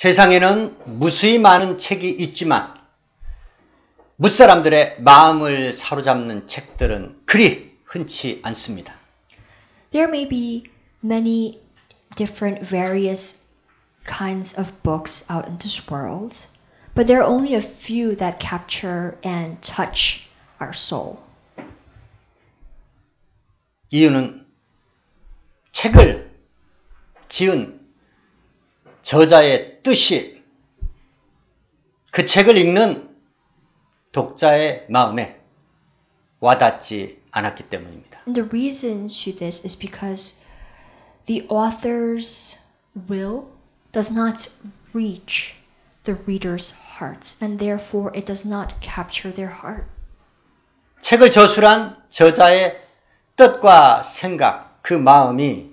세상에는 무수히 많은 책이 있지만 무사람들의 마음을 사로잡는 책들은 그리 흔치 않습니다. There may be many different various kinds of books out in this world, but there are only a few that capture and touch our soul. 이유는 책을 지은 저자의 뜻이 그 책을 읽는 독자의 마음에 와닿지 않았기 때문입니다. And the reason to this is because the author's will does not reach the reader's heart, and therefore it does not capture their heart. 책을 저술한 저자의 뜻과 생각, 그 마음이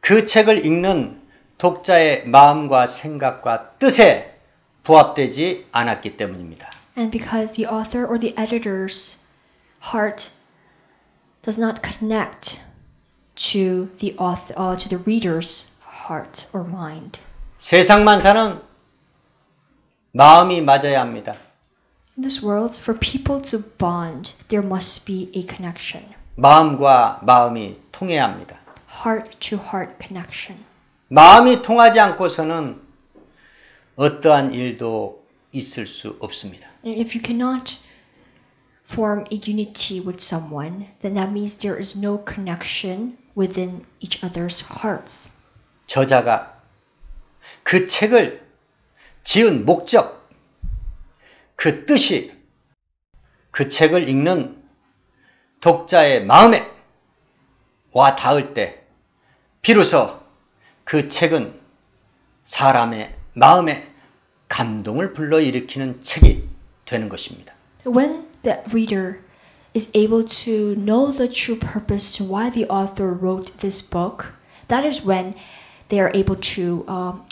그 책을 읽는 독자의 마음과 생각과 뜻에 부합되지 않았기 때문입니다. And because the author or the editor's heart does not connect to the author, to the reader's heart or mind. 세상 만사는 마음이 맞아야 합니다. In this world, for people to bond, there must be a connection. 마음과 마음이 통해야 합니다. Heart to heart connection. 마음이 통하지 않고서는 어떠한 일도 있을 수 없습니다. And if you cannot form a unity with someone, then that means there is no connection within each other's hearts. 저자가 그 책을 지은 목적, 그 뜻이 그 책을 읽는 독자의 마음에 와 닿을 때 비로소 그 책은 사람의 마음에 감동을 불러일으키는 책이 되는 것입니다. So when the reader is able to know the true purpose to why the author wrote this book, that is when they are able to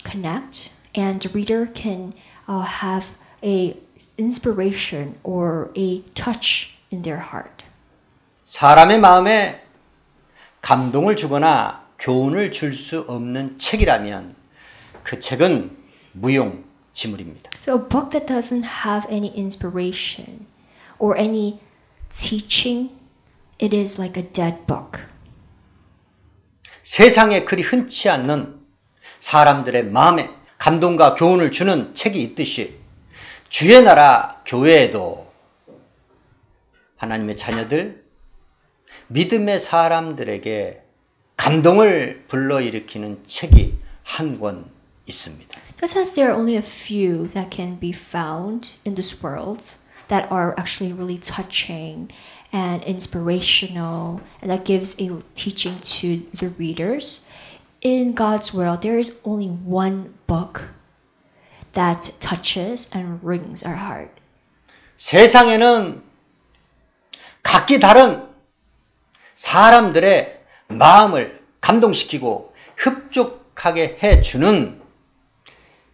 connect, and the reader can have a inspiration or a touch in their heart. 사람의 마음에 감동을 주거나 교훈을 줄 수 없는 책이라면 그 책은 무용지물입니다. So a book that doesn't have any inspiration or any teaching, it is like a dead book. 세상에 그리 흔치 않는 사람들의 마음에 감동과 교훈을 주는 책이 있듯이 주의 나라 교회에도 하나님의 자녀들, 믿음의 사람들에게 감동을 불러일으키는 책이 한 권 있습니다. Just as there are only a few that can be found in this world that are actually really touching and inspirational and that gives a teaching to the readers, in God's world there is only one book that touches and wrings our heart. 세상에는 각기 다른 사람들의 마음을 감동시키고 흡족하게 해주는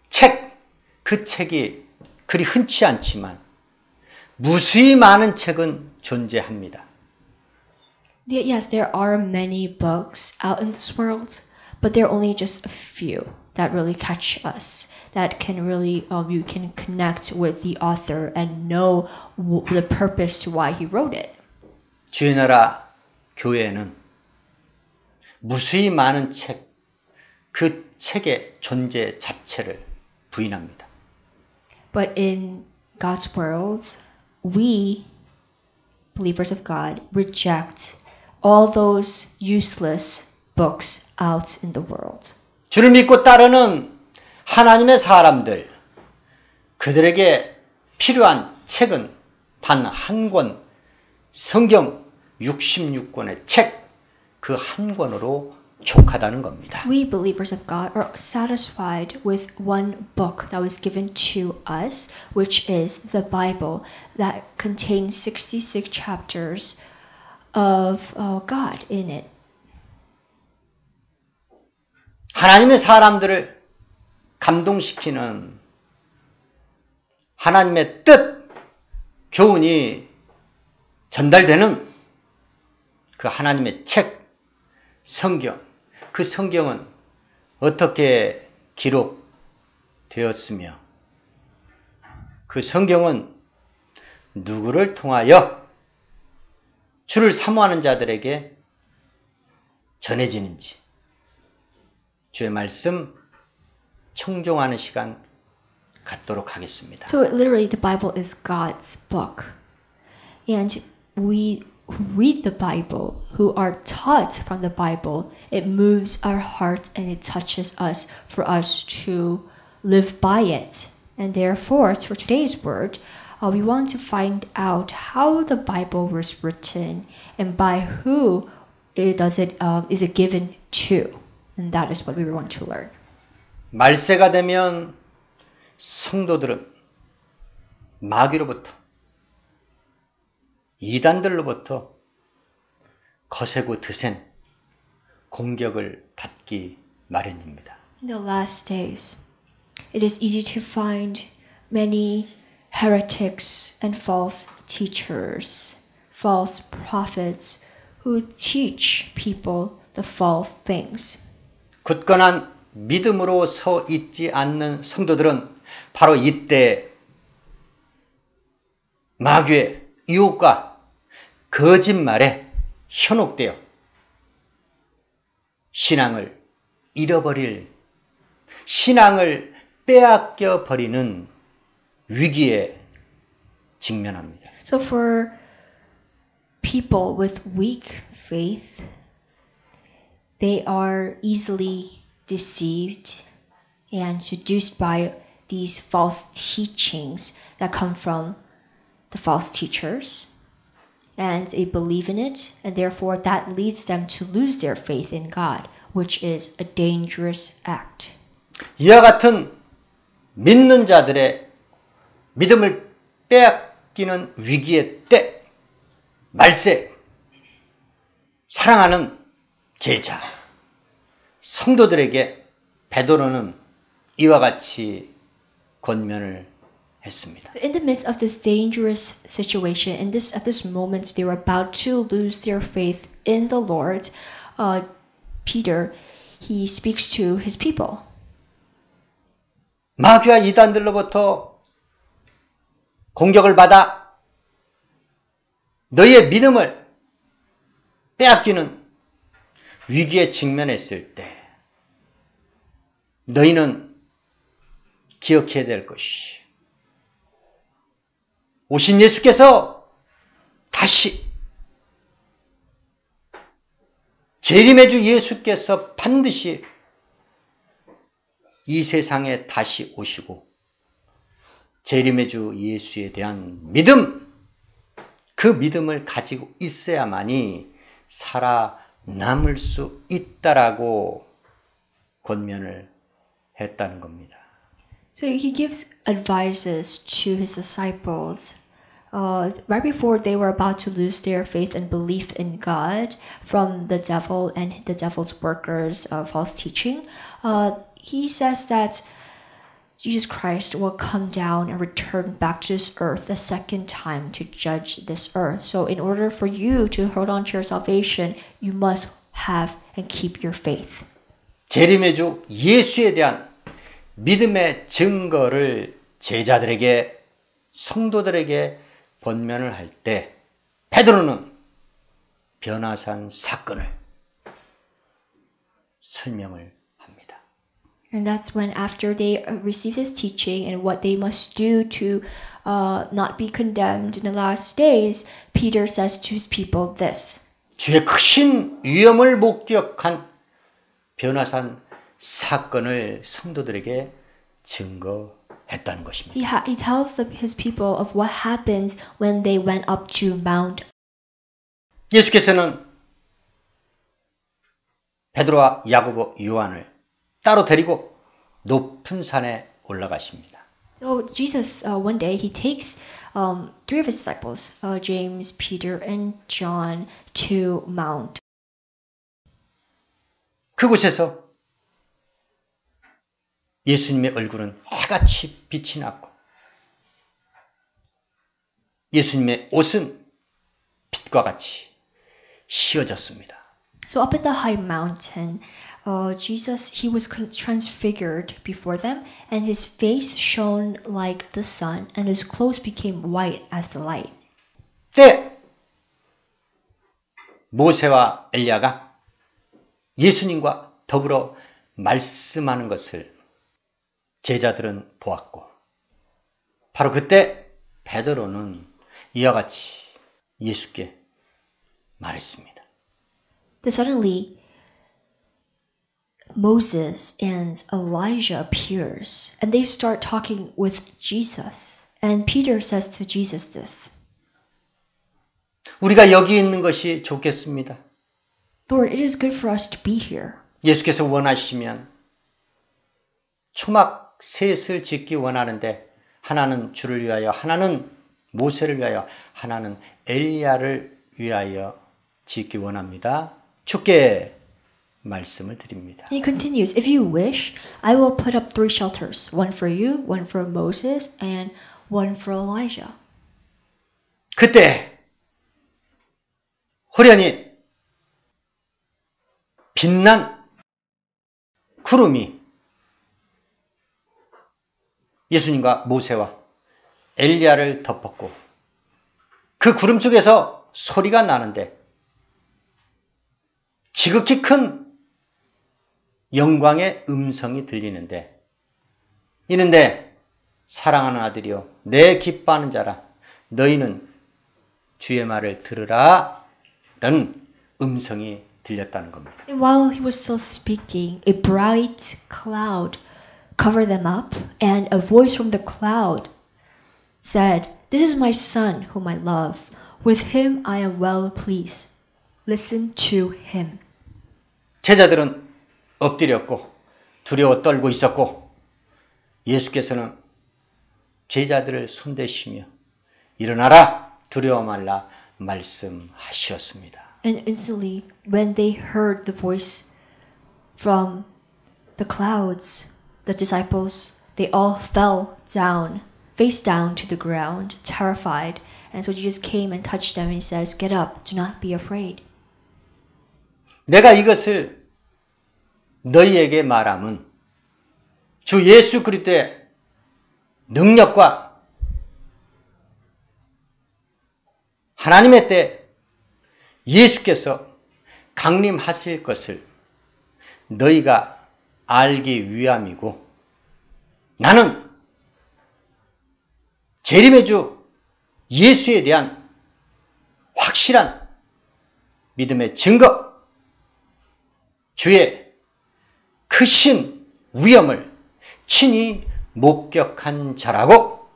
책, 그 책이 그리 흔치 않지만 무수히 많은 책은 존재합니다. Yes, there are many books out in this world, but there are only just a few that really catch us, that can really, you can connect with the author and know the purpose to why he wrote it. 주의 나라 교회에는 무수히 많은 책, 그 책의 존재 자체를 부인합니다. But in God's world, we, believers of God, reject all those useless books out in the world. 주를 믿고 따르는 하나님의 사람들, 그들에게 필요한 책은 단 한 권, 성경 66권의 책, 그 한 권으로 족하다는 겁니다. We believers of God are satisfied with one book that was given to us, which is the Bible that contains 66 chapters of God in it. 하나님의 사람들을 감동시키는 하나님의 뜻, 교훈이 전달되는 그 하나님의 책, 성경, 그 성경은 어떻게 되었으며 그 성경은 누구를 통하여 주를 사모하는 자들에게 전해지는지 주의 말씀 청종하는 시간 갖도록 하겠습니다. So literally the Bible is God's book. And we who read the Bible, who are taught from the Bible, it moves our heart and it touches us for us to live by it. And therefore, for today's word, we want to find out how the Bible was written and by who is it given to. And that is what we want to learn. 말세가 되면 성도들은 마귀로부터 이단들로부터 거세고 드센 공격을 받기 마련입니다. In the last days, it is easy to find many heretics and false teachers, false prophets who teach people the false things. 굳건한 믿음으로 서 있지 않는 성도들은 바로 이때 마귀의 유혹과 거짓말에 현혹되어 신앙을 잃어버릴, 신앙을 빼앗겨 버리는 위기에 직면합니다. So for people with weak faith, they are easily deceived and seduced by these false teachings that come from the false teachers. And they believe in it, and therefore that leads them to lose their faith in God, which is a dangerous act. 이와 같은 믿는 자들의 믿음을 빼앗기는 위기의 때, 말세, 사랑하는 제자, 성도들에게 베드로는 이와 같이 권면을 했습니다. So in the midst of this dangerous situation, at this moment they were about to lose their faith in the Lord, Peter, he speaks to his people. 마귀와 이단들로부터 공격을 받아 너희의 믿음을 빼앗기는 위기에 직면했을 때 너희는 기억해야 될 것이 오신 예수께서 다시 재림의 주 예수께서 반드시 이 세상에 다시 오시고 재림의 주 예수에 대한 믿음, 그 믿음을 가지고 있어야만이 살아남을 수 있다라고 권면을 했다는 겁니다. So he gives advices to his disciples right before they were about to lose their faith and belief in God from the devil and the devil's workers of false teaching. He says that Jesus Christ will come down and return back to this earth the second time to judge this earth. So in order for you to hold on to your salvation, you must have and keep your faith. 재림의 주 예수에 대한 믿음의 증거를 제자들에게, 성도들에게 권면을 할 때 베드로는 변화산 사건을 설명을 합니다. And that's when after they receive his teaching and what they must do to not be condemned in the last days, Peter says to his people this. 주의 크신 위엄을 목격한 변화산 사건을 성도들에게 증거했다는 것입니다. He tells his people of what happens when they went up to Mount. 예수께서는 베드로와 야고보, 요한을 따로 데리고 높은 산에 올라가십니다. So Jesus, one day, he takes three of his disciples, James, Peter, and John, to Mount. 그곳에서 예수님의 얼굴은 해같이 빛이 났고 예수님의 옷은 빛과 같이 휘어졌습니다. So up at the high mountain, Jesus, he was transfigured before them, and his face shone like the sun, and his clothes became white as the light. 때 모세와 엘리야가 예수님과 더불어 말씀하는 것을 제자들은 보았고, 바로 그때 베드로는 이와 같이 예수께 말했습니다. Then suddenly Moses and Elijah appears, and they start talking with Jesus. And Peter says to Jesus this, 우리가 여기 있는 것이 좋겠습니다. Lord, it is good for us to be here. 예수께서 원하시면 초막 셋을 짓기 원하는데, 하나는 주를 위하여, 하나는 모세를 위하여, 하나는 엘리야를 위하여 짓기 원합니다. 주께 말씀을 드립니다. He continues, If you wish, I will put up 3 shelters, one for you, one for Moses, and one for Elijah. 그때 호련히 빛난 구름이 예수님과 모세와 엘리야를 덮었고, 그 구름 속에서 소리가 나는데 지극히 큰 영광의 음성이 들리는데, 이는데 사랑하는 아들이여 내 기뻐하는 자라, 너희는 주의 말을 들으라 라는 음성이 들렸다는 겁니다. And while he was still speaking, a bright cloud covered them up, and a voice from the cloud said, This is my son whom I love. With him I am well pleased. Listen to him. 제자들은 엎드렸고 두려워 떨고 있었고, 예수께서는 제자들을 손대시며 일어나라, 두려워 말라 말씀하셨습니다. And instantly, when they heard the voice from the clouds, the disciples, they all fell down, face down to the ground, terrified. And so Jesus came and touched them and says, Get up, do not be afraid. 내가 이것을 너희에게 말함은 주 예수 그리스도의 능력과 하나님의 때 예수께서 강림하실 것을 너희가 알기 위함이고, 나는 재림의 주 예수에 대한 확실한 믿음의 증거, 주의 크신 위엄을 친히 목격한 자라고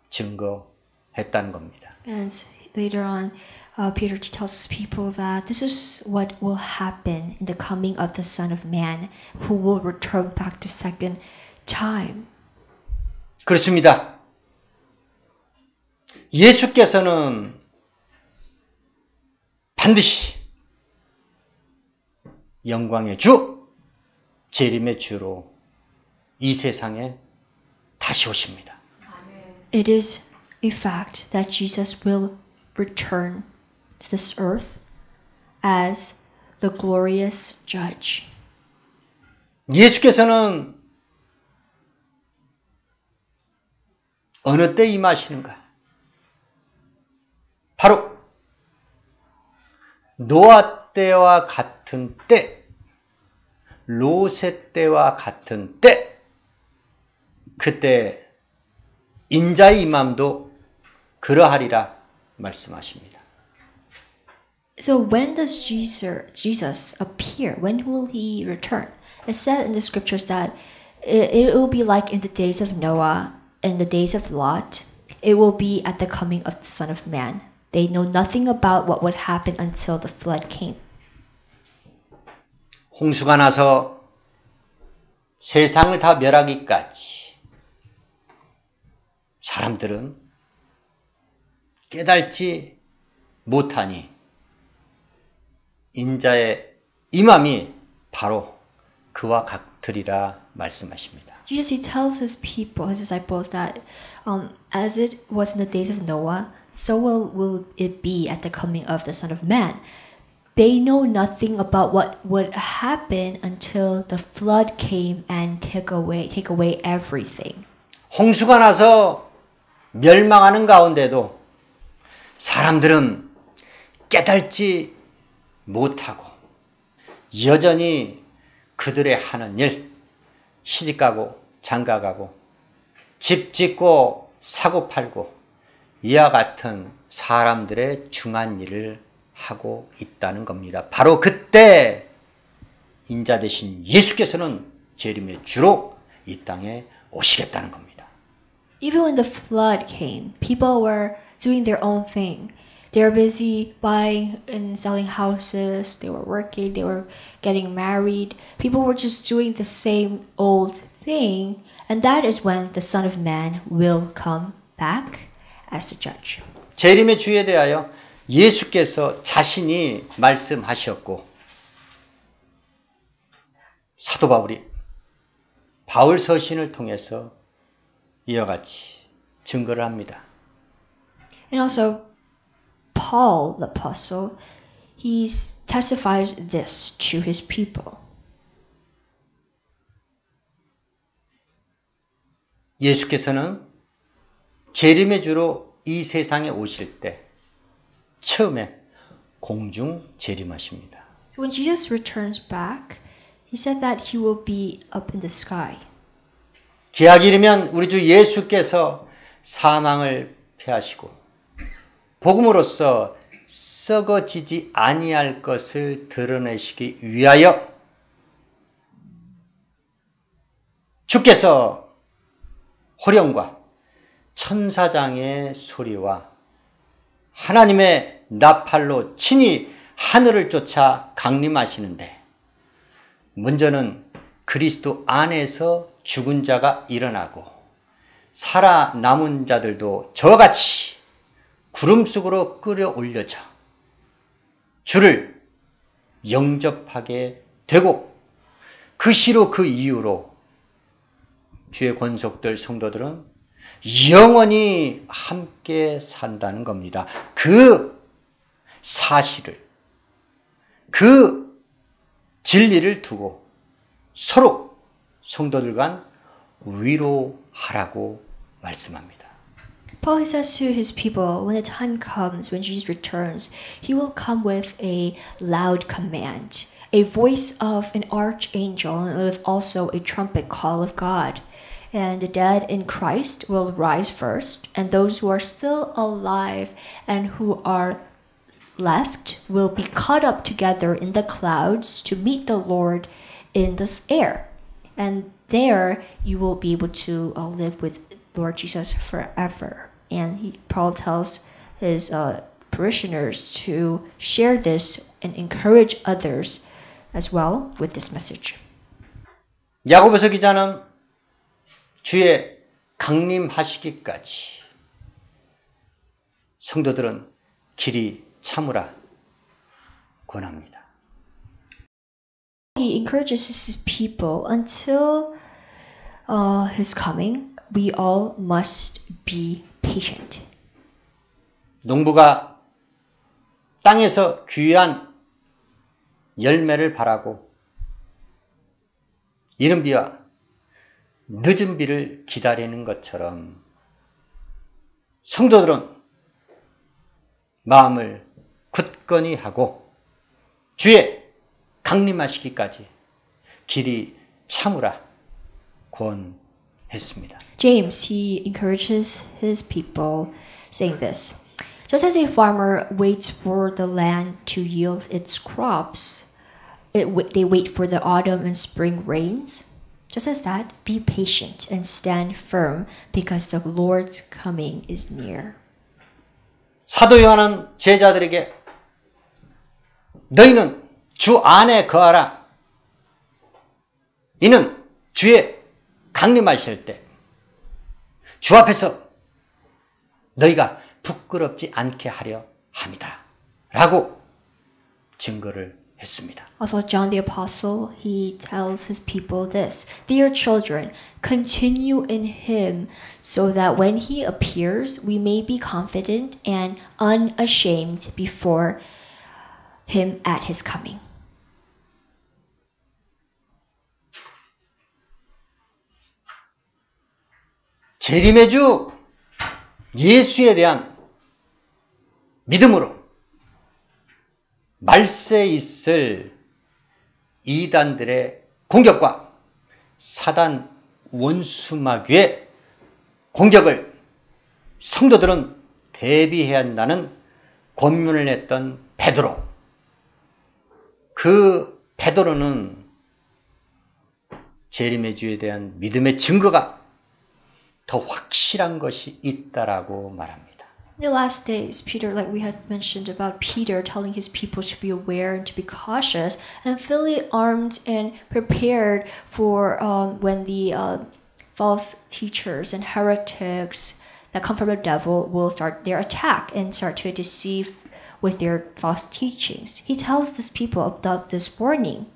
증거했다는 겁니다. And later on, Peter tells people that this is what will happen in the coming of the Son of Man, who will return back the second time. 그렇습니다. 예수께서는 반드시 영광의 주, 재림의 주로 이 세상에 다시 오십니다. It is a fact that Jesus will return to this earth as the glorious judge. 예수께서는 어느 때 임하시는가? 바로 노아 때와 같은 때, 롯의 때와 같은 때, 그때 인자의 임함도 그러하리라 말씀하십니다. So when does Jesus appear? When will he return? It said in the scriptures that it will be like in the days of Noah, in the days of Lot. It will be at the coming of the Son of Man. They know nothing about what would happen until the flood came. 홍수가 나서 세상을 다 멸하기까지 사람들은 깨달지 못하니 인자의 임함이 바로 그와 같으리라 말씀하십니다. Jesus, he tells his people, his disciples, that as it was in the days of Noah, so will it be at the coming of the Son of Man. they know nothing about what would happen until the flood came and take away everything. 홍수가 나서 멸망하는 가운데도 사람들은 깨닫지 못하고 여전히 그들의 하는 일, 시집가고 장가가고 집 짓고 사고 팔고 이와 같은 사람들의 중한 일을 하고 있다는 겁니다. 바로 그때 인자 되신 예수께서는 재림의 주로 이 땅에 오시겠다는 겁니다. Even when the flood came, people were doing their own thing. They were busy buying and selling houses, they were working, they were getting married. People were just doing the same old thing, and that is when the Son of Man will come back as the judge. 재림의 주에 대하여 예수께서 자신이 말씀하셨고 사도 바울이 바울 서신을 통해서 이와 같이 증거를 합니다. And also Paul the apostle, he testifies this to his people. 예수께서는 재림의 주로 이 세상에 오실 때 처음에 공중 재림하십니다. When Jesus returns back, he said that he will be up in the sky. 기약이 이르면 우리 주 예수께서 사망을 패하시고 복음으로써 썩어지지 아니할 것을 드러내시기 위하여 주께서 호령과 천사장의 소리와 하나님의 나팔로 친히 하늘을 쫓아 강림하시는데 먼저는 그리스도 안에서 죽은 자가 일어나고 살아남은 자들도 저와 같이 구름 속으로 끌어올려져 주를 영접하게 되고 그 시로 그 이후로 주의 권속들 성도들은 영원히 함께 산다는 겁니다. 그 사실을, 그 진리를 두고 서로 성도들 간 위로하라고 말씀합니다. Paul says to his people, when the time comes, when Jesus returns, he will come with a loud command, a voice of an archangel, and with also a trumpet call of God. And the dead in Christ will rise first, and those who are still alive and who are left will be caught up together in the clouds to meet the Lord in the air. And there you will be able to live with Lord Jesus forever. And Paul tells his parishioners to share this and encourage others as well with this message. 야고보서 기자는 주의 강림하시기까지 성도들은 길이 참으라 권합니다. He encourages his people until his coming. We all must be patient. 농부가 땅에서 귀한 열매를 바라고 이른 비와 늦은 비를 기다리는 것처럼 성도들은 마음을 굳건히 하고 주의 강림하시기까지 길이 참으라 권했습니다. James, he encourages his people saying this. Just as a farmer waits for the land to yield its crops, they wait for the autumn and spring rains. Just as that, be patient and stand firm because the Lord's coming is near. 사도 요한은 제자들에게 너희는 주 안에 거하라. 이는 주의 강림하실 때 주 앞에서 너희가 부끄럽지 않게 하려 함이다. 라고 증거를 했습니다. Also, John the Apostle, he tells his people this. Dear children, continue in him so that when he appears, we may be confident and unashamed before him at his coming. 재림의 주 예수에 대한 믿음으로 말세에 있을 이단들의 공격과 사단 원수마귀의 공격을 성도들은 대비해야 한다는 권면을 했던 베드로. 그 베드로는 재림의 주에 대한 믿음의 증거가 더 확실한 것이 있다라고 말합니다. In the last days, Peter, like we had mentioned about Peter telling his people to be aware and to be cautious and fully armed and prepared for when the false teachers and heretics that come from the devil will start their attack and start to deceive with their false teachings. He tells these people about this warning.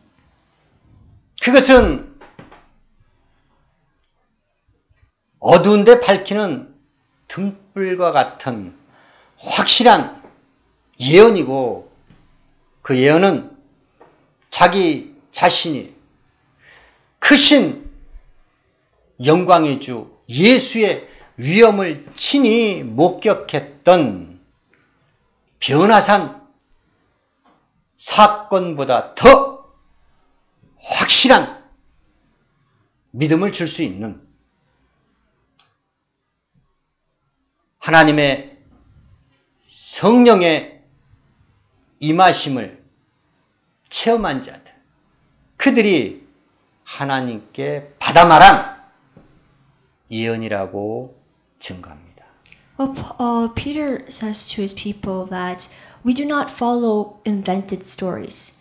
그것은 어두운데 밝히는 등불과 같은 확실한 예언이고, 그 예언은 자기 자신이 크신 영광의 주 예수의 위엄을 친히 목격했던 변화산 사건보다 더 확실한 믿음을 줄 수 있는 하나님의 성령의 임하심을 체험한 자들, 그들이 하나님께 받아 말한 예언이라고 증거합니다. Well, Peter says to his people that we do not follow invented stories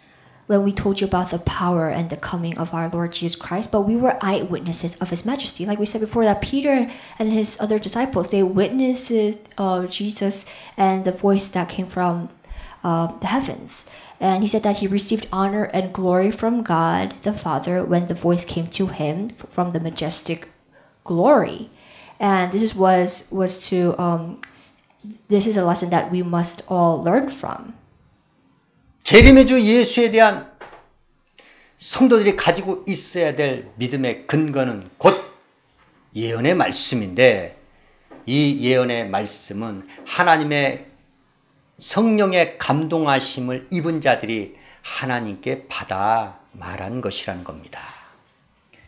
when we told you about the power and the coming of our Lord Jesus Christ, but we were eyewitnesses of His majesty. Like we said before, that Peter and his other disciples, they witnessed Jesus and the voice that came from the heavens. And he said that he received honor and glory from God the Father when the voice came to him from the majestic glory. And this was to this is a lesson that we must all learn from. 재림의 주 예수에 대한 성도들이 가지고 있어야 될 믿음의 근거는 곧 예언의 말씀인데, 이 예언의 말씀은 하나님의 성령의 감동하심을 입은 자들이 하나님께 받아 말한 것이라는 겁니다.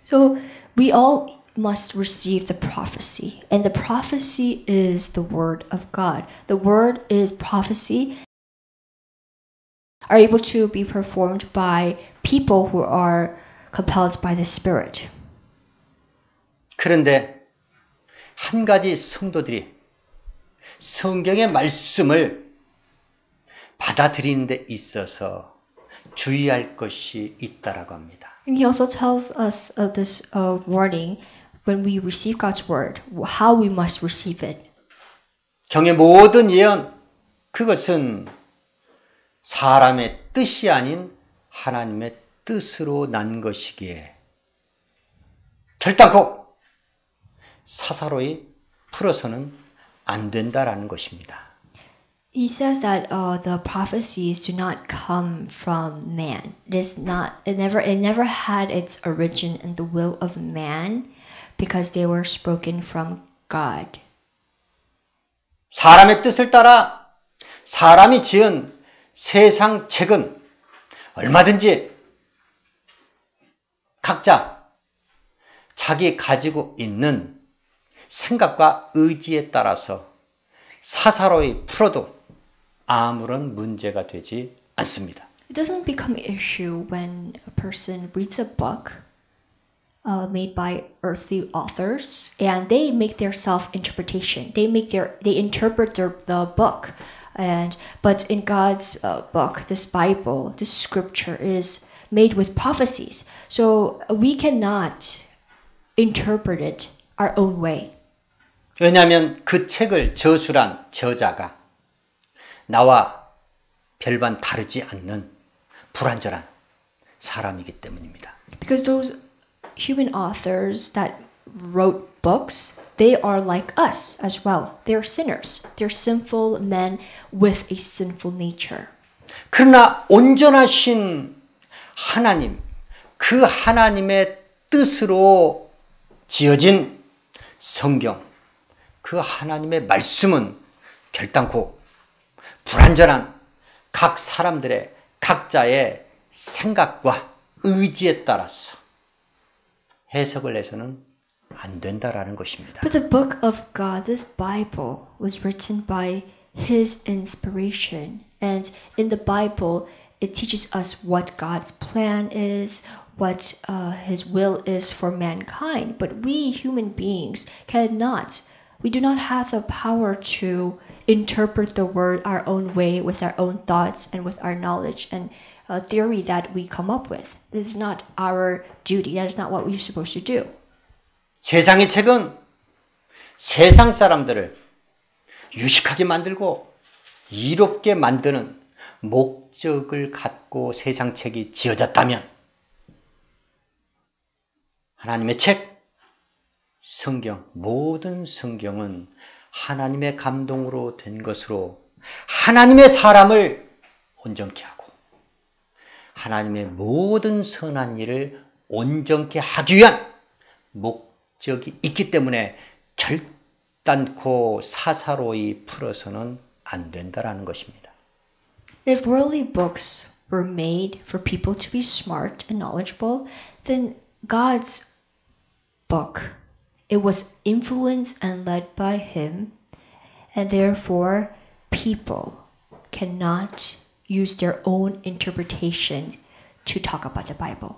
So we all must receive the prophecy, and the prophecy is the word of God. The word is prophecy are able to be performed by people who are compelled by the Spirit. 그런데 한 가지 성도들이 성경의 말씀을 받아들이는 데 있어서 주의할 것이 있다라고 합니다. He also tells us of this warning when we receive God's word, how we must receive it. 경의 모든 예언, 그것은 사람의 뜻이 아닌 하나님의 뜻으로 난 것이기에 결단코 사사로이 풀어서는 안 된다라는 것입니다. He says that the prophecies do not come from man. It never had its origin in the will of man because they were spoken from God. 사람의 뜻을 따라 사람이 지은 세상 책은 얼마든지 각자 자기 가지고 있는 생각과 의지에 따라서 사사로이 풀어도 아무런 문제가 되지 않습니다. It doesn't become an issue when a person reads a book made by earthly authors and they make their self-interpretation. They interpret the book. But in God's book, this Bible, this scripture is made with prophecies. So we cannot interpret it our own way. 왜냐하면 그 책을 저술한 저자가 나와 별반 다르지 않는 불완전한 사람이기 때문입니다. Because those human authors that wrote books, they are like us as well. They're sinners. They're sinful men with a sinful nature. 그러나 온전하신 하나님, 그 하나님의 뜻으로 지어진 성경, 그 하나님의 말씀은 결단코 불완전한 각 사람들의 각자의 생각과 의지에 따라서 해석을 해서는 안 된다라는 것입니다. But the book of God, this Bible, was written by His inspiration. And in the Bible, it teaches us what God's plan is, what His will is for mankind. But we human beings cannot. We do not have the power to interpret the word our own way with our own thoughts and with our knowledge and theory that we come up with. This is not our duty. That is not what we're supposed to do. 세상의 책은 세상 사람들을 유식하게 만들고 이롭게 만드는 목적을 갖고 세상 책이 지어졌다면 하나님의 책, 성경, 모든 성경은 하나님의 감동으로 된 것으로 하나님의 사람을 온전케 하고 하나님의 모든 선한 일을 온전케 하기 위한 목적이 있기 때문에 결단코 사사로이 풀어서는 안 된다라는 것입니다. If worldly books were made for people to be smart and knowledgeable, then God's book, it was influenced and led by Him, and therefore people cannot use their own interpretation to talk about the Bible.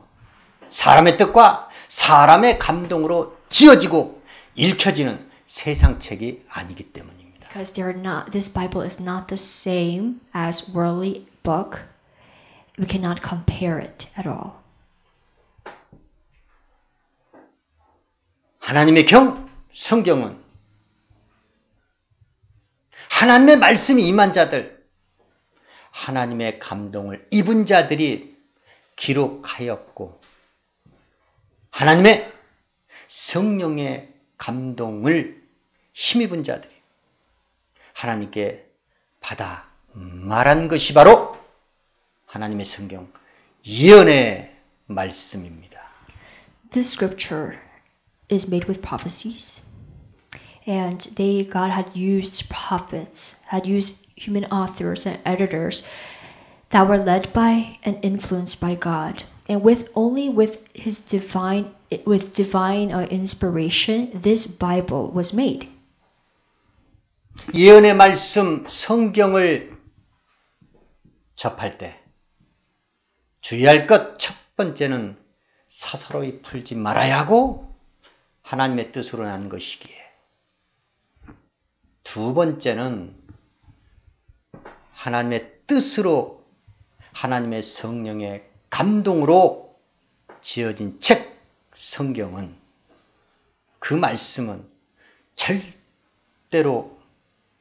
사람의 뜻과 사람의 감동으로 지어지고 읽혀지는 세상 책이 아니기 때문입니다. Because this Bible is not the same as worldly book. We cannot compare it at all. 하나님의 성경은 하나님의 말씀이 임한 자들, 하나님의 감동을 입은 자들이 기록하였고 하나님의 성령의 감동을 힘입은 자들이 하나님께 받아 말한 것이 바로 하나님의 성경, 예언의 말씀입니다. This scripture is made with prophecies. And God had used prophets, had used human authors and editors that were led by and influenced by God. And with His divine inspiration, this Bible was made. 예언의 말씀, 성경을 접할 때 주의할 것 첫 번째는 사사로이 풀지 말아야 하고 하나님의 뜻으로 난 것이기에 두 번째는 하나님의 뜻으로 하나님의 성령의 감동으로 지어진 책, 성경은 그 말씀은 절대로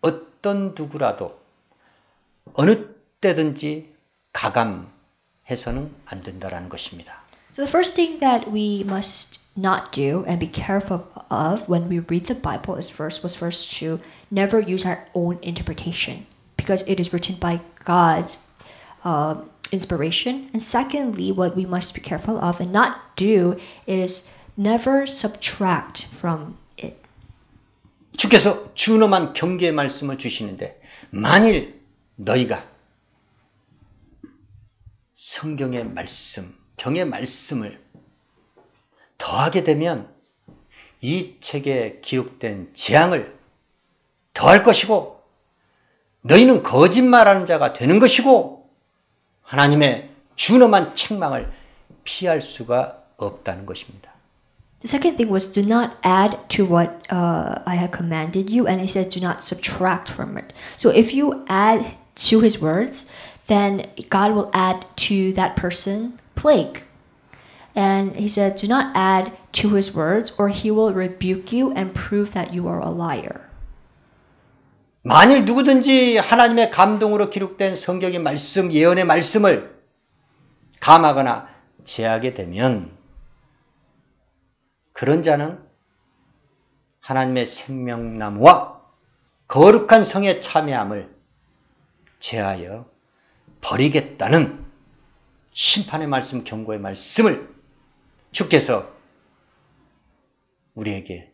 어떤 누구라도 어느 때든지 가감해서는 안 된다라는 것입니다. So the first thing that we must not do and be careful of when we read the Bible is first to never use our own interpretation because it is written by God's inspiration. And secondly, what we must be careful of and not do is never subtract from it. 주께서 준엄한 경계의 말씀을 주시는데 만일 너희가 성경의 말씀, 경의 말씀을 더하게 되면 이 책에 기록된 재앙을 더할 것이고 너희는 거짓말하는 자가 되는 것이고 하나님의 준엄한 책망을 피할 수가 없다는 것입니다. The second thing was do not add to what I have commanded you, and he said do not subtract from it. So if you add to his words, then God will add to that person plague. And he said do not add to his words or he will rebuke you and prove that you are a liar. 만일 누구든지 하나님의 감동으로 기록된 성경의 말씀, 예언의 말씀을 감하거나 제하게 되면 그런 자는 하나님의 생명나무와 거룩한 성의 참여함을 제하여 버리겠다는 심판의 말씀, 경고의 말씀을 주께서 우리에게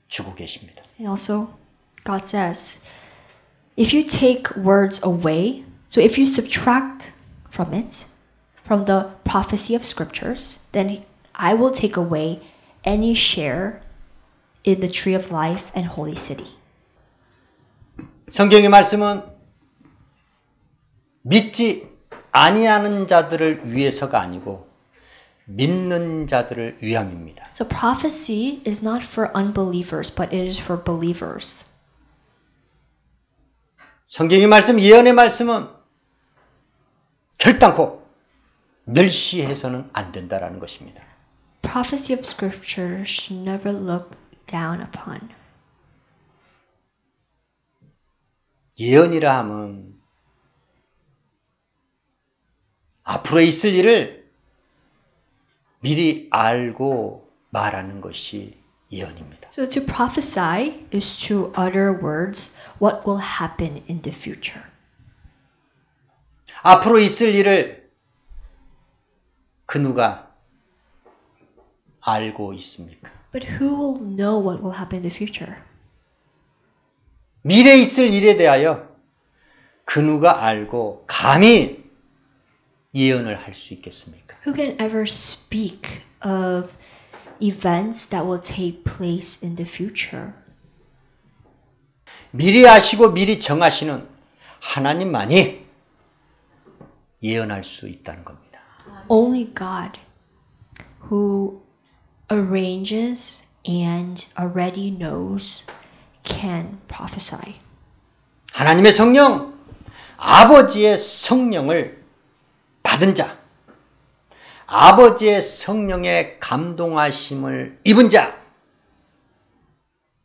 주고 계십니다. And also, God says, if you take words away, so if you subtract from it, from the prophecy of scriptures, then I will take away any share in the tree of life and holy city. 성경의 말씀은 믿지 아니하는 자들을 위해서가 아니고 믿는 자들을 위함입니다. So prophecy is not for unbelievers, but it is for believers. 성경의 말씀, 예언의 말씀은 결단코 멸시해서는 안 된다라는 것입니다. Prophecy of scripture should never look down upon. 예언이라 함은 앞으로 있을 일을 미리 알고 말하는 것이 예언입니다. So to prophesy is to utter words what will happen in the future. 앞으로 있을 일을 그 누가 알고 있습니까? But who will know what will happen in the future? 미래에 있을 일에 대하여 그 누가 알고 감히 예언을 할 수 있겠습니까? Who can ever speak of events that will take place in the future? 미리 아시고 미리 정하시는 하나님만이 예언할 수 있다는 겁니다. Only God, who arranges and already knows, can prophesy. 하나님의 성령, 아버지의 성령을 받은 자, 아버지의 성령의 감동하심을 입은 자,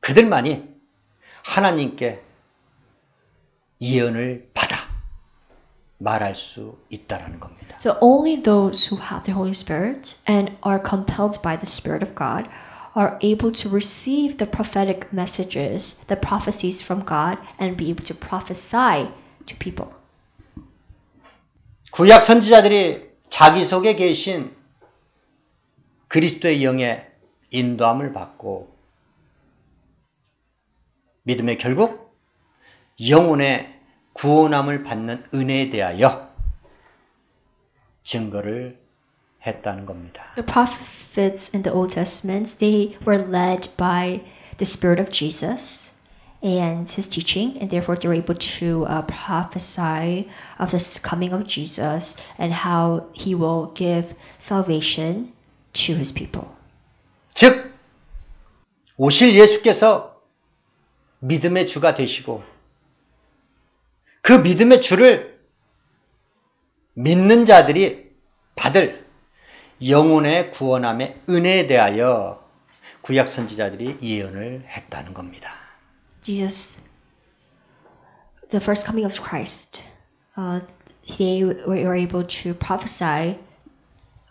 그들만이 하나님께 예언을 받아 말할 수 있다라는 겁니다. So only those who have the Holy Spirit and are compelled by the Spirit of God are able to receive the prophetic messages, the prophecies from God, and be able to prophesy to people. 구약 선지자들이 자기 속에 계신 그리스도의 영의 인도함을 받고 믿음의 결국 영혼의 구원함을 받는 은혜에 대하여 증거를 했다는 겁니다. The prophets in the Old Testament, they were led by the Spirit of Jesus and his teaching, and therefore they were able to prophesy of the coming of Jesus and how he will give salvation to his people. 즉 오실 예수께서 믿음의 주가 되시고 그 믿음의 주를 믿는 자들이 받을 영혼의 구원함의 은혜에 대하여 구약 선지자들이 예언을 했다는 겁니다. Jesus, the first coming of Christ, they were able to prophesy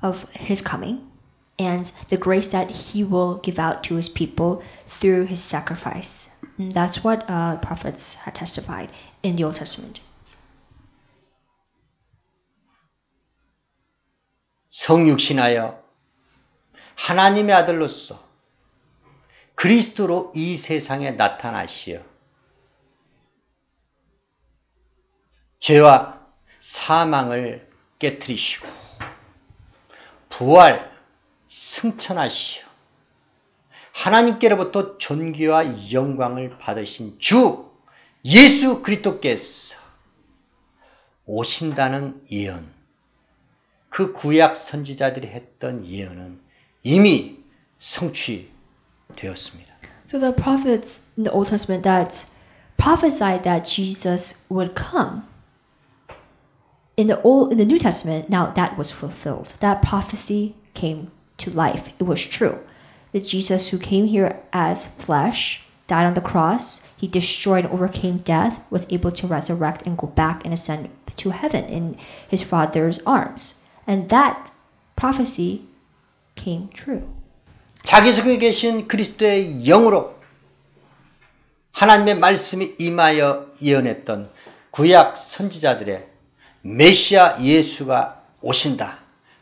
of his coming and the grace that he will give out to his people through his sacrifice. And that's what prophets had testified in the Old Testament. 성육신하여 하나님의 아들로서 그리스도로 이 세상에 나타나시어 죄와 사망을 깨뜨리시고 부활 승천하시어 하나님께로부터 존귀와 영광을 받으신 주 예수 그리스도께서 오신다는 예언, 그 구약 선지자들이 했던 예언은 이미 성취되었습니다. So the prophets in the Old Testament that prophesied that Jesus would come, in the New Testament, now that was fulfilled. That prophecy came to life. It was true. That Jesus who came here as flesh, died on the cross, he destroyed and overcame death, was able to resurrect and go back and ascend to heaven in his Father's arms. And that prophecy came true. 자기 속에 계신 그리스도의 영으로 하나님의 말씀이 임하여 예언했던 구약 선지자들의 메시아 예수가 오신다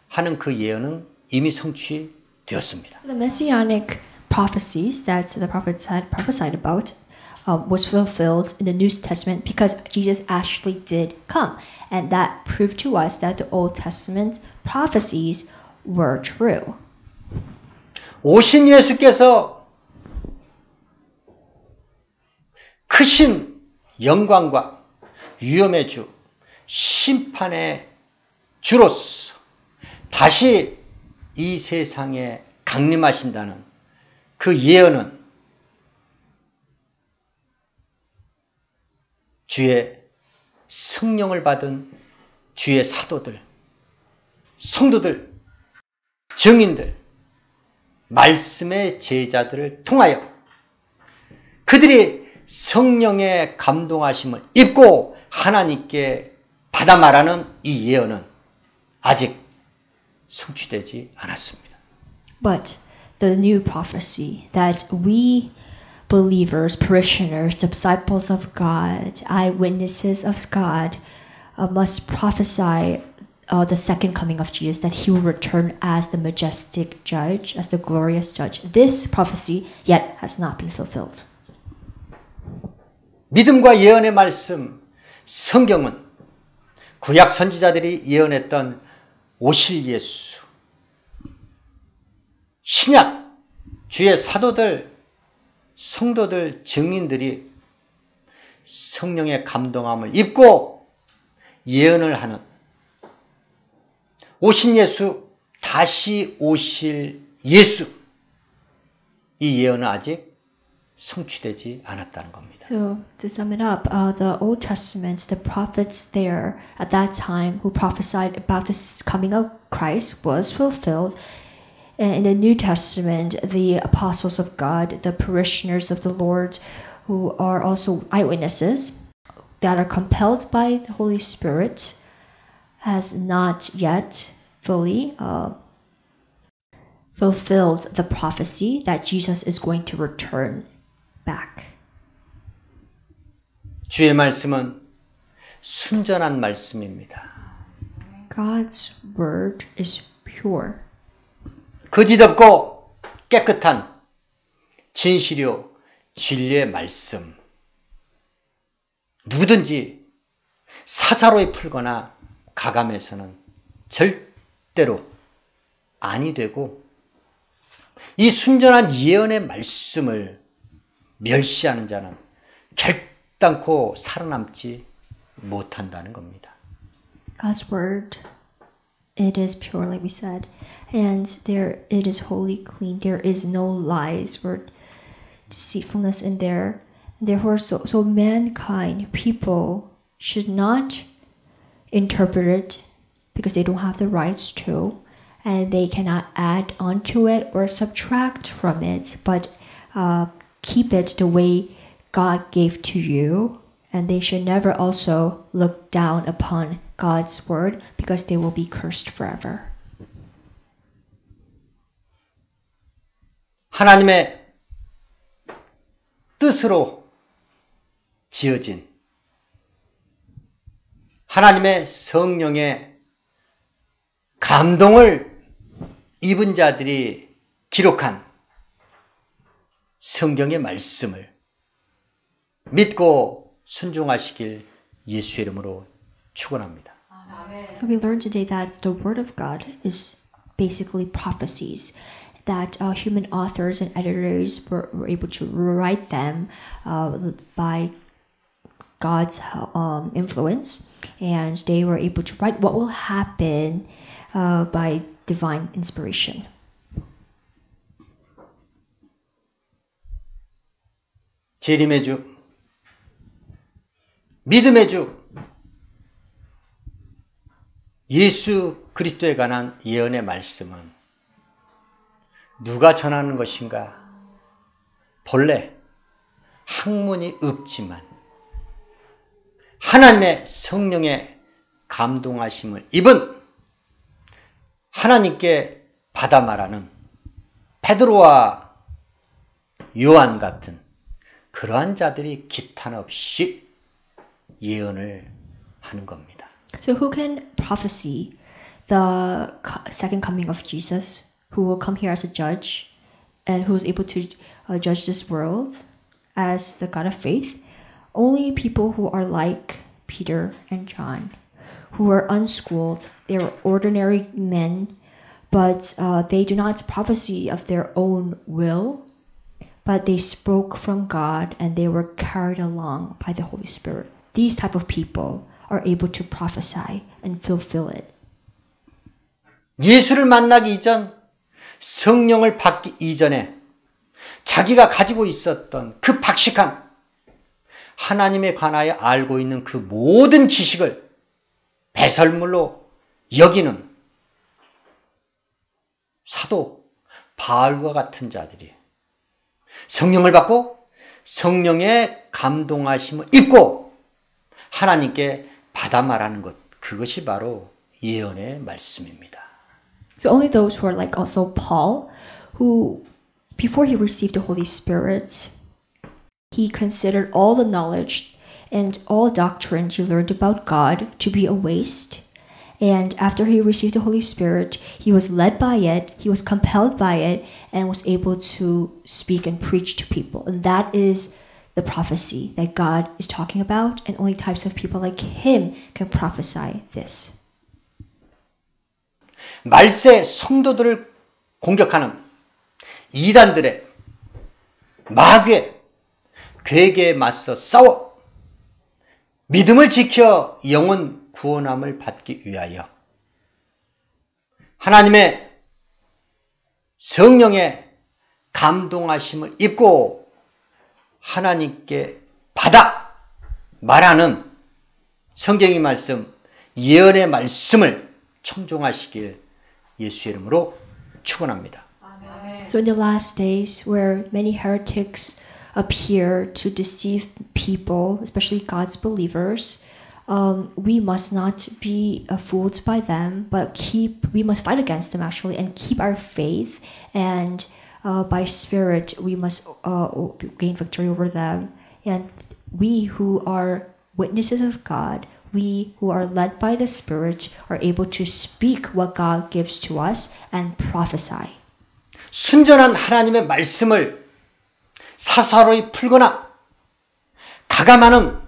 하는 그 예언은 이미 성취되었습니다. So the messianic prophecies that the prophets had prophesied about was fulfilled in the New Testament because Jesus actually did come. And that proved to us that the Old Testament prophecies were true. 오신 예수께서 크신 영광과 위엄의 주, 심판의 주로서 다시 이 세상에 강림하신다는 그 예언은 주의 성령을 받은 주의 사도들, 성도들, 증인들, 말씀의 제자들을 통하여 그들이 성령의 감동하심을 입고 하나님께 받아 말하는 이 예언은 아직 성취되지 않았습니다. But the new prophecy that we believers, parishioners, disciples of God, eyewitnesses of God, must prophesy the second coming of Jesus, that he will return as the majestic judge, as the glorious judge. This prophecy yet has not been fulfilled. 믿음과 예언의 말씀, 성경은 구약 선지자들이 예언했던 오실 예수, 신약, 주의 사도들, 성도들, 증인들이 성령의 감동함을 입고 예언을 하는 오신 예수, 다시 오실 예수, 이 예언은 아직 성취되지 않았다는 겁니다. So to sum it up, the Old Testament, the prophets there at that time who prophesied about the coming of Christ was fulfilled. And in the New Testament, the apostles of God, the parishioners of the Lord, who are also eyewitnesses that are compelled by the Holy Spirit, has not yet fully fulfilled the prophecy that Jesus is going to return back. 주의 말씀은 순전한 말씀입니다. God's word is pure. 거짓 없고 깨끗한 진실이요 진리의 말씀. 누구든지 사사로이 풀거나 가감해서는 절대로 아니 되고 이 순전한 예언의 말씀을 멸시하는 자는 결단코 살아남지 못한다는 겁니다. God's word, it is pure, like we said, and there it is wholly clean. There is no lies or deceitfulness in there. Therefore, so mankind, people, should not interpret it because they don't have the rights to, and they cannot add onto it or subtract from it, but keep it the way God gave to you. And they should never also look down upon God's word because they will be cursed forever. 하나님의 뜻으로 지어진 하나님의 성령의 감동을 입은 자들이 기록한 성경의 말씀을 믿고 순종하시길 예수의 이름으로 축원합니다. So we learned today that the word of God is basically prophecies that human authors and editors were able to write them by God's influence, and they were able to write what will happen by divine inspiration. 재림의 주, 믿음의 주, 예수 그리스도에 관한 예언의 말씀은 누가 전하는 것인가? 본래 학문이 없지만 하나님의 성령의 감동하심을 입은 하나님께 받아 말하는 베드로와 요한 같은 그러한 자들이 기탄 없이 예언을 하는 겁니다. So who can prophesy the second coming of Jesus, who will come here as a judge and who is able to judge this world as the God of faith? Only people who are like Peter and John, who are unschooled. They are ordinary men, but they do not prophesy of their own will, but they spoke from God and they were carried along by the Holy Spirit. These type of people are able to prophesy and fulfill it. 예수를 만나기 이전, 성령을 받기 이전에 자기가 가지고 있었던 그 박식함, 하나님에 관하여 알고 있는 그 모든 지식을 배설물로 여기는 사도 바울과 같은 자들이 성령을 받고 성령의 감동하심을 입고 하나님께 받아 말하는 것, 그것이 바로 예언의 말씀입니다. So only those who are like also Paul, who before he received the Holy Spirit, he considered all the knowledge and all doctrine he learned about God to be a waste. And after he received the Holy Spirit, he was led by it, he was compelled by it, and was able to speak and preach to people. And that is the prophecy that God is talking about, and only types of people like him can prophesy this. 말세 성도들을 공격하는 이단들의 마귀의 괴계에 맞서 싸워 믿음을 지켜 영혼 구원함을 받기 위하여 하나님의 성령의 감동하심을 입고 하나님께 받아 말하는 성경의 말씀, 예언의 말씀을 청종하시길 예수의 이름으로 축원합니다. So in the last days where many heretics appear to deceive people, especially God's believers, we must not be fooled by them, but we must fight against them actually and keep our faith, and by spirit we must gain victory over them. And we who are witnesses of God, we who are led by the Spirit, are able to speak what God gives to us and prophesy. 순전한 하나님의 말씀을 사사로이 풀거나 가감하는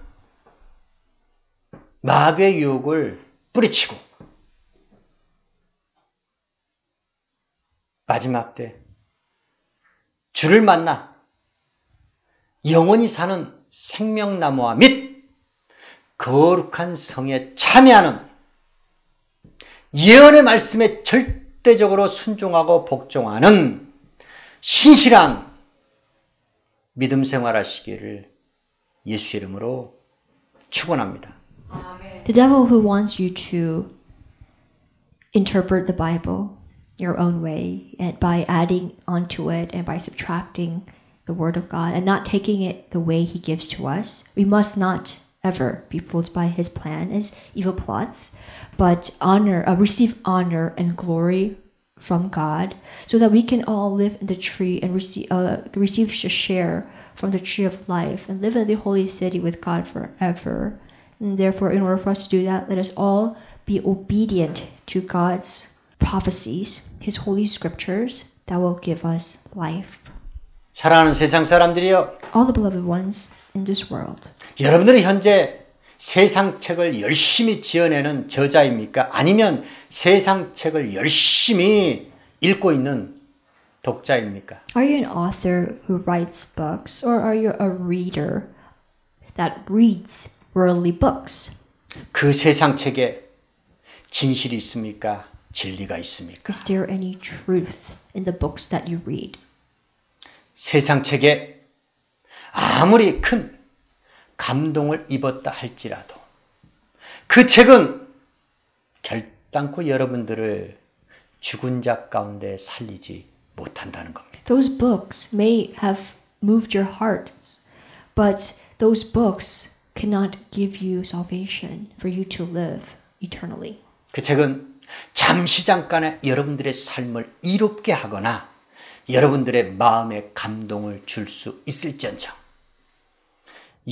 마귀의 유혹을 뿌리치고 마지막 때 주를 만나 영원히 사는 생명나무와 및 거룩한 성에 참여하는 예언의 말씀에 절대적으로 순종하고 복종하는 신실한 믿음 생활하시기를 예수 이름으로 축원합니다. The devil who wants you to interpret the Bible your own way and by adding onto it and by subtracting the word of God and not taking it the way he gives to us, we must not ever be fooled by his plan, his evil plots, but receive honor and glory from God, so that we can all live in the tree and receive a share from the tree of life and live in the holy city with God forever. And therefore, in order for us to do that, let us all be obedient to God's prophecies, His holy scriptures that will give us life. 사랑하는 세상 사람들이여, All the beloved ones in this world. 여러분들이 현재 세상 책을 열심히 지어내는 저자입니까? 아니면 세상 책을 열심히 읽고 있는 독자입니까? Are you an author who writes books, or are you a reader that reads worldly books? 그 세상 책에 진실이 있습니까? 진리가 있습니까? Is there any truth in the books that you read? 세상 책에 아무리 큰 감동을 입었다 할지라도 그 책은 결단코 여러분들을 죽은 자 가운데 살리지 못한다는 겁니다. Those books may have moved your hearts, but those books cannot give you salvation for you to live eternally. 그 책은 잠시 잠깐의 여러분들의 삶을 이롭게 하거나 여러분들의 마음에 감동을 줄 수 있을지언정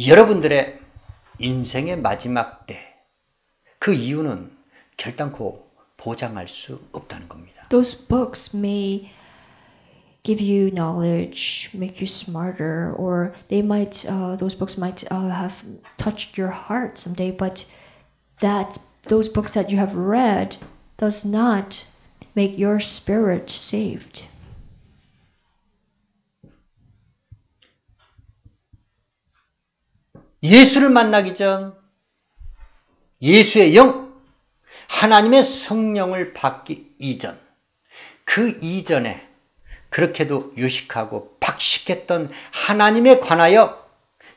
여러분들의 인생의 마지막 때 그 이유는 결단코 보장할 수 없다는 겁니다. Those books may give you knowledge, make you smarter, or they might those books might have touched your heart someday, but those books that you have read does not make your spirit saved. 예수를 만나기 전 예수의 영, 하나님의 성령을 받기 이전, 그 이전에 그렇게도 유식하고 박식했던 하나님에 관하여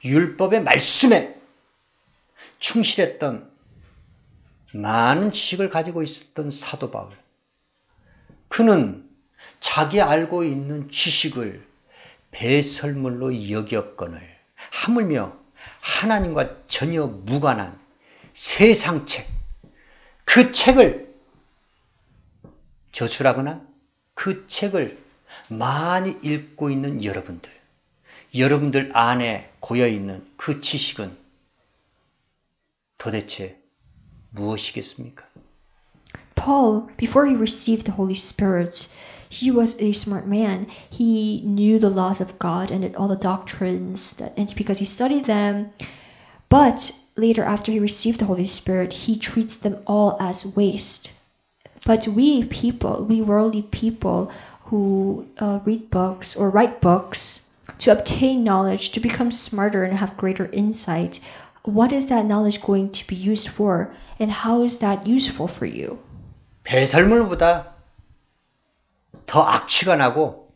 율법의 말씀에 충실했던 많은 지식을 가지고 있었던 사도 바울. 그는 자기 알고 있는 지식을 배설물로 여겼거늘 하물며 하나님과 전혀 무관한 세상책, 그 책을 저술하거나 그 책을 많이 읽고 있는 여러분들 안에 고여있는 그 지식은 도대체 무엇이겠습니까? Paul, before he received the Holy Spirit, he was a smart man. He knew the laws of God and all the doctrines, and because he studied them. But later, after he received the Holy Spirit, he treats them all as waste. But we worldly people who read books or write books to obtain knowledge, to become smarter and have greater insight, what is that knowledge going to be used for? And how is that useful for you? 배설물보다 더 악취가 나고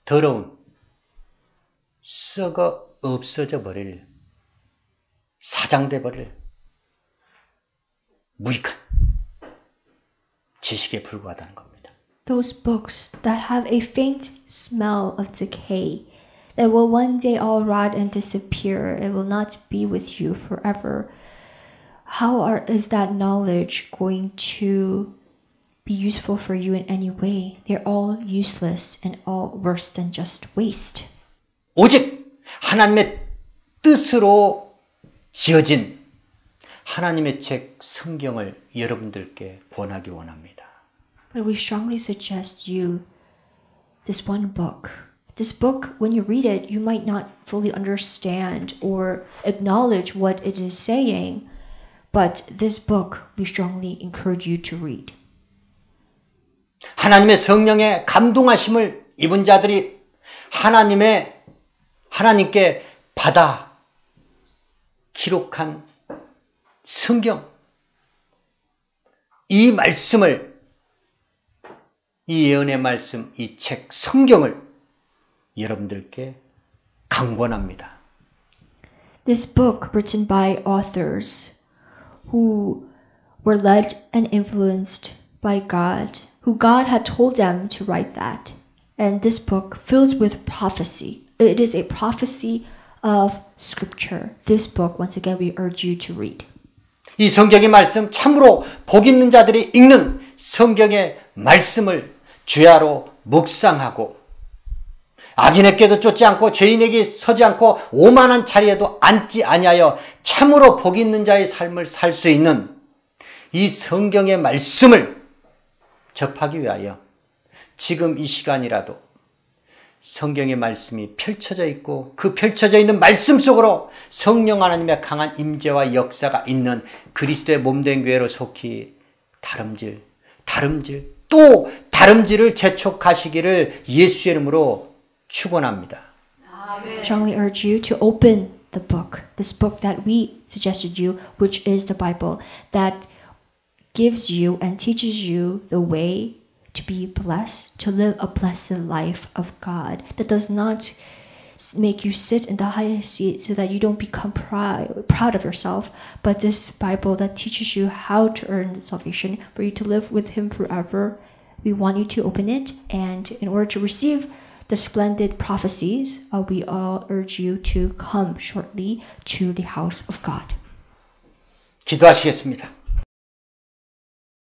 더러운 썩어 없어져 버릴, 사장돼 버릴 무익한 지식에 불과하다는 겁니다. Those books that have a faint smell of decay, that will one day all rot and disappear, it will not be with you forever. Is that knowledge going to be useful for you in any way? They're all useless and all worse than just waste. 오직 하나님의 뜻으로 지어진 하나님의 책 성경을 여러분들께 권하기 원합니다. But we strongly suggest you this one book. This book, when you read it, you might not fully understand or acknowledge what it is saying, but this book we strongly encourage you to read. 하나님의 성령의 감동하심을 입은 자들이 하나님께 받아 기록한 성경, 이 말씀을, 이 예언의 말씀, 이 책 성경을 여러분들께 강권합니다. This book written by authors who were led and influenced by God, who God had told them to write that. And this book filled with prophecy. It is a prophecy of scripture. This book, once again, we urge you to read. 이 성경의 말씀, 참으로 복 있는 자들이 읽는 성경의 말씀을 주야로 묵상하고 악인에게도 쫓지 않고 죄인에게 서지 않고 오만한 자리에도 앉지 아니하여 참으로 복 있는 자의 삶을 살 수 있는 이 성경의 말씀을 접하기 위하여 지금 이 시간이라도 성경의 말씀이 펼쳐져 있고 그 펼쳐져 있는 말씀 속으로 성령 하나님의 강한 임재와 역사가 있는 그리스도의 몸된 교회로 속히 다름질 또 다름질을 재촉하시기를 예수의 이름으로 축원합니다. Strongly urge you to open the book, this book that we suggested you, which is the Bible, that gives you and teaches you the way to be blessed, to live a blessed life of God, that does not make you sit in the highest seat so that you don't become proud of yourself, but this Bible that teaches you how to earn salvation for you to live with Him forever. We want you to open it, and in order to receive the splendid prophecies, we all urge you to come shortly to the house of God. 기도하시겠습니다.